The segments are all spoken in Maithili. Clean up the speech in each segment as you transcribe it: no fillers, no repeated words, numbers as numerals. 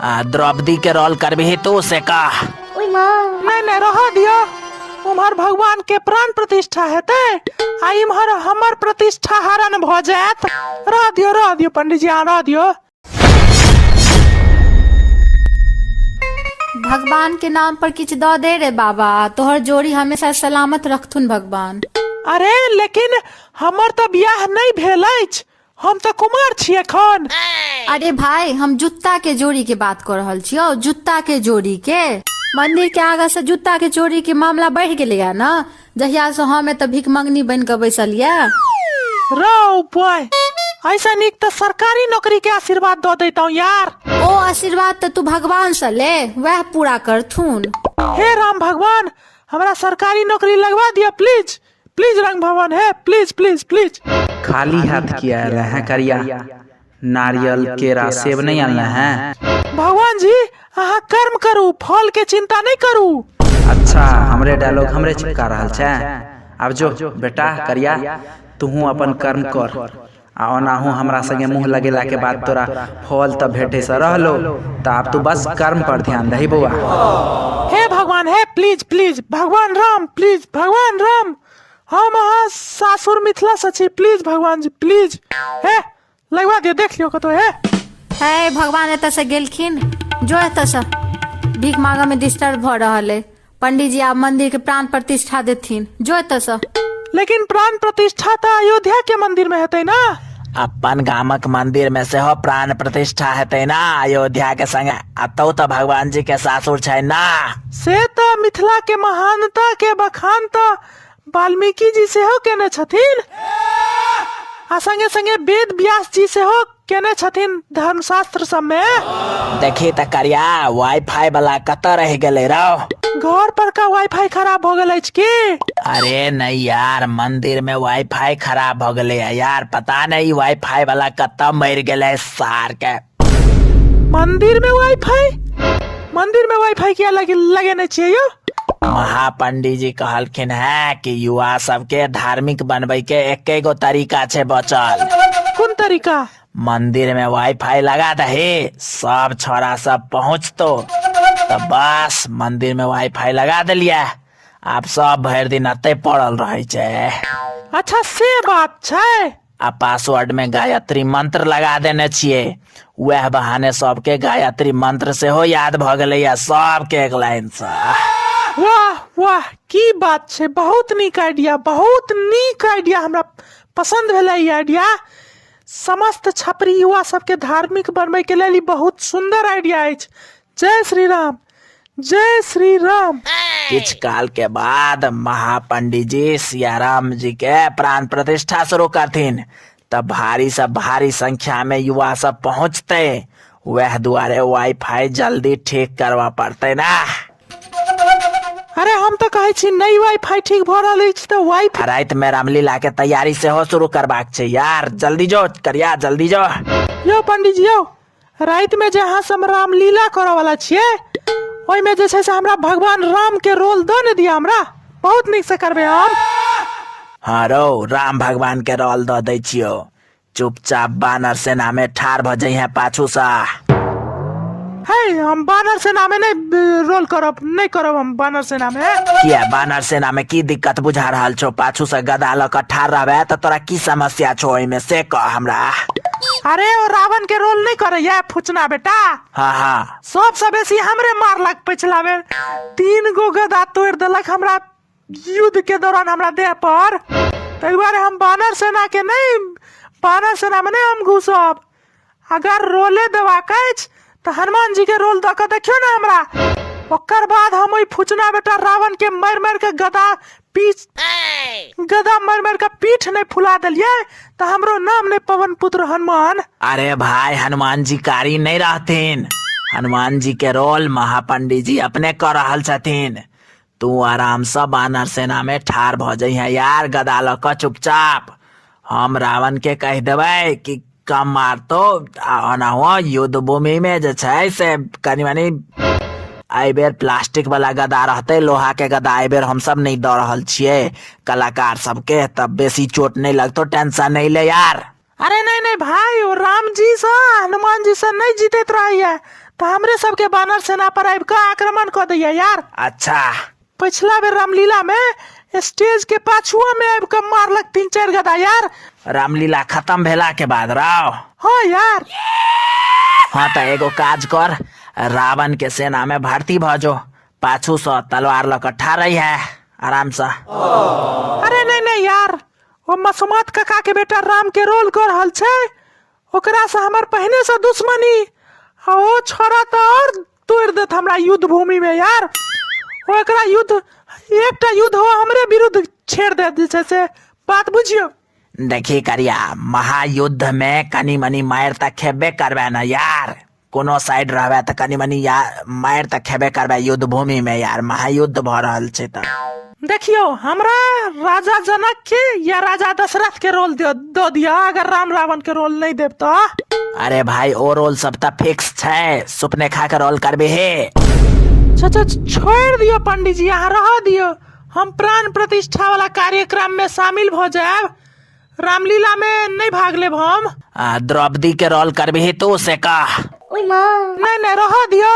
द्रौपदी के रोल कर भी तू से का। नहीं नहीं रह दियो, उम्हर भगवान के प्राण प्रतिष्ठा हेते आ इम्हर हमर प्रतिष्ठा हरण भ जात। रह दियो पंडित जी, रह दियो। भगवान के नाम पर किछ दो दे रे बाबा, तोहर जोड़ी हमेशा सलामत रखथुन भगवान। अरे लेकिन हमर तो बियाह नहीं भेल अछि, हम तो कुमार छिए एखन। अरे भाई हम जूता के जोड़ी के बात कर रहल छियो, जूता के जोड़ी के। मंदिर के आगे से जूता के चोरी के मामला बढ़ गेलै ना, जहिया से हमें तो भीख मंगनी बन के बैसल या। रो बॉय, ऐसा निक तो सरकारी नौकरी के आशीर्वाद दो देता यार। ओ आशीर्वाद तो तू भगवान से ले, वह पूरा करथुन। हे राम भगवान, हमरा सरकारी नौकरी लगवा दिया प्लीज प्लीज। रंग भगवान है, प्लीज प्लीज प्लीज। खाली हाथ किया है करिया, नारियल केरा सेब नहीं आना है। भगवान जी अहाँ कर्म करू, फल के चिंता नहीं करू। अच्छा हमरे डायलॉग हमरे चिपका रहल छे। अब जो बेटा करिया, तू अपन कर्म कर आ ओनाहू हमरा संगे मुंह लगेला के बाद तोरा फल तब भेटे से रहलो, त अब तू बस कर्म पर ध्यान दही बउआ। हे भगवान है, प्लीज प्लीज भगवान राम, प्लीज भगवान राम, हम अहाँ सासुर मिथिला से छी, प्लीज भगवान जी प्लीज। है लगवा दियो, देख लियो कतो है। है भगवान एत से गेलखिन, जो एत से भीख मांगे में डिस्टर्ब भ रहल है। पंडित जी आप मंदिर के प्राण प्रतिष्ठा देथिन, जो एत से। लेकिन प्राण प्रतिष्ठा तो अयोध्या के मंदिर में हेतै ना। अपन गामक मंदिर में से हो प्राण प्रतिष्ठा हेतै ना, अयोध्या के संगे अतौ तो भगवान जी के सासुर छै ना। से तो मिथिला के महानता के बखान तो वाल्मीकि जी से हो केने छथिन, आ संगे संगे वेद व्यास जी से हो केने छथिन धर्मशास्त्र सब में। देखी त करिया वाईफाई वाला कत रह गेले रहो। घर पर का वाईफाई खराब हो गए की? अरे नहीं यार, मंदिर में वाईफाई खराब हो गए यार, पता नहीं वाईफाई वाला कत मर गए सार के। मंदिर में वाईफाई क्या लगे नहीं चाहिए? महापंडित जी कहलखिन है कि युवा सबके धार्मिक बनबे के एके गो तरीका छे बचल। कौन तरीका? मंदिर में वाईफाई लगा दही, सब छोरा सब पहुँचतो तो बस मंदिर में वाईफाई लगा दिलिया, आप सब भर दिन अते पड़ल रहे छे। अच्छा से बात छे। आ पासवर्ड में गायत्री मंत्र लगा देने छिए, वह बहाने सबके गायत्री मंत्र से हो याद भ गए सबके एक लाइन से। वाह वाह की बात छे, बहुत नीक आइडिया, बहुत नीक आइडिया, हमरा पसंद भेलै ई आइडिया। समस्त छपरी युवा सबके धार्मिक बनबै के लेल बहुत सुंदर आइडिया अछि। जय श्री राम, जय श्री राम। किछ काल के बाद महापंडित जी सियाराम जी के प्राण प्रतिष्ठा शुरू करथिन, तब भारी से भारी संख्या में युवा सब पहुँचते, वह दुआरे वाईफाई जल्दी ठीक करवा पड़ते ना। अरे हम तो कहे छी नई वाईफाई ठीक भ रहल अछि त वाईफाई रात में रामलीला के तैयारी से हो शुरू करबाक छै यार, जल्दी जो करिया, जल्दी जो। यो पंडित जी यो, रात में जहाँ से हम रामलीला करे वाला छिए, ओइ में जे छै से हमरा भगवान राम के रोल दो ने दिया, हमरा बहुत निक से करबे हम। हाँ रो, राम भगवान के रोल दो दै छियो, चुपचाप बानर सेना में ठार भ जइहे पाछू सा। है हम बानर सेना में नहीं रोल करब, नहीं करब हम बानर सेना में। किया बानर सेना में की दिक्कत बुझा रहल छो? पाछू से गदा ल क ठार रहबे त तोरा की समस्या छो ओइ में से कह हमरा। अरे ओ रावण के रोल नहीं करे या फुचना बेटा। हाँ हाँ, सबसे बेसी हमरे मारलक पिछला बेर, 3 गो गदा तोड़ देलक हमरा युद्ध के दौरान हमरा देह पर। तै बारे हम बानर सेना के नहीं, बानर सेना में नहीं हम घुसब। अगर रोले देबाक अछि तो हनुमान जी के रोल दऽ के देखियो ना हमरा, ओकर बाद हम ओइ फुचना बेटा रावण के मार मार के गदा मार मार के पीठ नहीं फुला दिलिए तो हमरो नाम नहीं पवन पुत्र हनुमान। अरे भाई हनुमान जी कारी नहीं रहथिन, हनुमान जी के रोल महापंडित जी अपने कर रहल छथिन। तू आराम से बानर सेना में ठार भ जइहे यार, गदा ल क चुपचाप। हम रावण के कह देबै कि कम मारतो, ओनाहो युद्ध भूमि में जे छै से कनी मनी आई बेर प्लास्टिक वाला गदा रहते, लोहा के गदा आई बेर हम सब नहीं दे रहल छिए कलाकार सबके, तब बेसी चोट नहीं लगतो, टेंशन नहीं ले यार। अरे नहीं नहीं भाई, वो राम जी से हनुमान जी से नहीं जीतत रही है, तो हमरे सबके बानर सेना पर आबि का आक्रमण कर दिया यार। अच्छा पिछला बेर रामलीला में स्टेज के पाछुआ में आबि के मारलक 3-4 गदा यार। रामलीला खत्म भेला के बाद राव। हाँ यार। हाँ तो एगो काज कर, रावण के सेना में भर्ती भजो, पाछू से तलवार लक ठाड़ है आराम से। अरे नहीं यार, वो मसुमात काका के बेटा राम के रोल कर रहल छे, ओकरा से हमर पहले से दुश्मनी, आ वो छोरा तो और तोड़ देत हमरा युद्ध भूमि में यार। वो एकरा युद्ध, एकटा युद्ध हो हमरे विरुद्ध छेड़ दे जैसे बात बुझियो। देखी करिया, महायुद्ध में कनी मनी मार तक खेबे करबे ना यार, कोनो साइड रहबे तो कनी मनी मार तक खेबे करबे युद्ध भूमि में यार, महायुद्ध भ रहल छे त। देखियो हमरा राजा जनक के या राजा दशरथ के रोल दो दिया, अगर राम रावण के रोल नहीं देब तो। अरे भाई ओ रोल सब त फिक्स छे, सुपने खा के रोल करबे हे। छोड़ दियो पंडित जी, यहाँ रह दियो, हम प्राण प्रतिष्ठा वाला कार्यक्रम में शामिल हो जाए, रामलीला में नहीं भाग लेब हम। द्रौपदी के रोल करबे हे तो से का। नहीं रह दियो,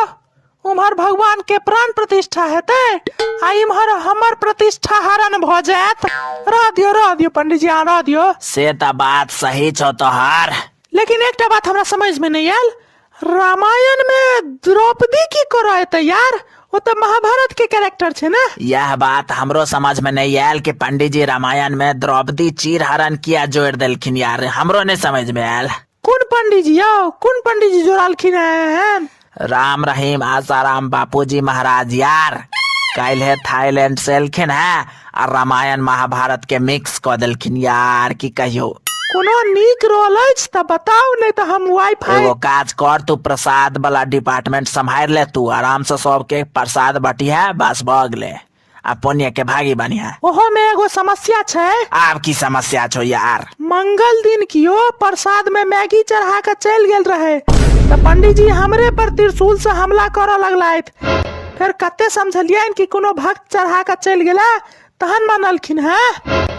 उम्हर भगवान के प्राण प्रतिष्ठा हेते, आ इम्हर हमर प्रतिष्ठा हरण भ जात। रह दियो पंडित जी, यहाँ रह दियो। से त बात सही छो तोहार, लेकिन एक बात हमरा समझ में नहीं आयल, रामायण में द्रौपदी की करो है यार, वो तो महाभारत के कैरेक्टर छे ना। यह बात हमरो समझ में नहीं आयल कि पंडित जी रामायण में द्रौपदी चीर हरण किया जोड़ दिलखिन यार, हमरो नहीं समझ में आयल। कौन पंडित जी आओ, कौन पंडित जी जोड़ालखिन है? राम रहीम आसाराम बापूजी महाराज यार, कल है थाईलैंड से एलखिन है और रामायण महाभारत के मिक्स कर दिलखिन यार, की कहियो। कोनो नीक रोल अछि त बताओ, नहीं तो हम वाईफाई। एगो काज कर, तू प्रसाद वाला डिपार्टमेंट संभाल ले, तू आराम से सबके प्रसाद बटी है, बस भग ले, आ पुण्य के भागी बनिया। ओहो में एगो समस्या छे। आप की समस्या छो यार? मंगल दिन कियो प्रसाद में मैगी चढ़ा के चल गेल रहे, तो पंडित जी हमरे पर त्रिशूल से हमला कर लगलाइत, फिर कते समझलियन कि कोनो भक्त चढ़ा के चल गेला तहन मानलखिन है,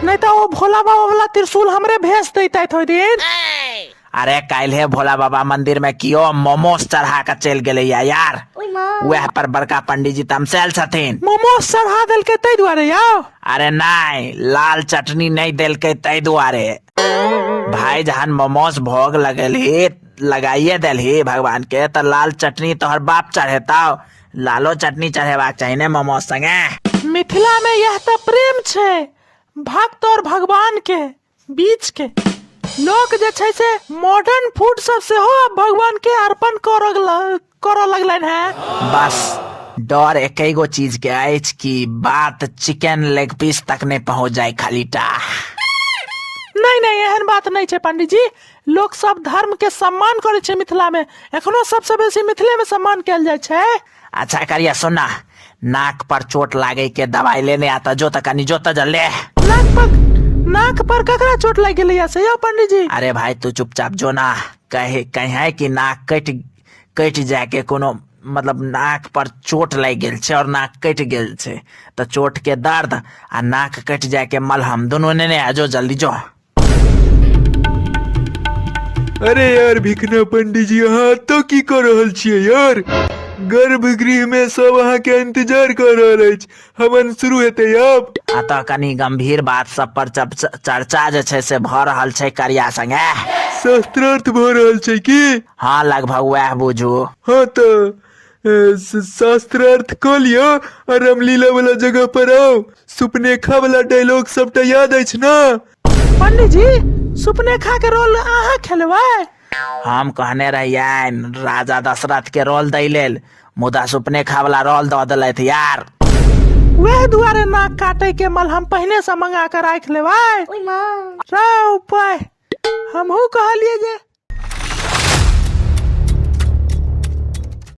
नहीं तो वो भोला बाबा वाला त्रिशूल हमरे भेज देते थोड़ी दिन। अरे कल है भोला बाबा मंदिर में कियो मोमोज चढ़ा के चल गेले यार, वह पर बड़का पंडित जी तमसेल छथिन। मोमोज चढ़ा दिल के तै दुआरे याओ? अरे नहीं, लाल चटनी नहीं दिल के तै दुआरे भाई, जहन मोमोज भोग लगाइए दिल भगवान के, तो लाल चटनी तोहर बाप चढ़ेता, लालो चटनी चढ़ेबाक चाहिए मोमोज संगे। मिथिला में यह तो प्रेम छे भक्त और भगवान के बीच के, लोग जे छे से मॉडर्न फूड सब से हो भगवान के अर्पण करो लगलन है। बस डर एक गो चीज के अछि कि बात चिकन लेग पीस तक नहीं पहुंच जाए खाली टा। नहीं एहन बात नहीं छे पंडित जी, लोग सब धर्म के सम्मान करे छे मिथिला में, एखनो सबसे बेसी मिथिले में सम्मान कैल जाय छे। अच्छा करिया सुना, नाक पर चोट लागे के दवाई लेने आता, जो तक जो जल्ले। नाक पर ककरा चोट लग गेलै से यो पंडित जी? अरे भाई तू चुपचाप जो ना, कहे कि नाक कट जाए के कोनो मतलब नाक पर चोट लग गेल छे और नाक कट गेल छे, तो चोट के दर्द आ नाक कट जाए के मलहम दोनों ने आ, जो जल्दी जो। अरे यार भिखना पंडित जी, यहाँ तो की कर रहल छियै यार? गर्भगृह में सब अहाँ के इंतजार कर रहल अछि, हवन शुरू हेतै अब। तो कनी गंभीर बात सब पर चर्चा जे छै से भ रहल छै करिया संगे। शास्त्रार्थ भ रहल छै की? हाँ लगभग वह बुझू। हाँ तो शास्त्रार्थ क लियो और रामलीला वाला जगह पर आओ। सुपनेखा वाला डायलॉग सबटा याद अछि ना? पंडित जी सुपनेखा के रोल अहाँ खेलबै? हम कहने रहिए राजा दशरथ के रोल दै लेल, मुदा सुपनेखा वाला रोल दऽ देलथि यार। वह दुआरे नाक काटे के मलहम पहले से मंगा कर राख लेबै। हमहू कहलिए जे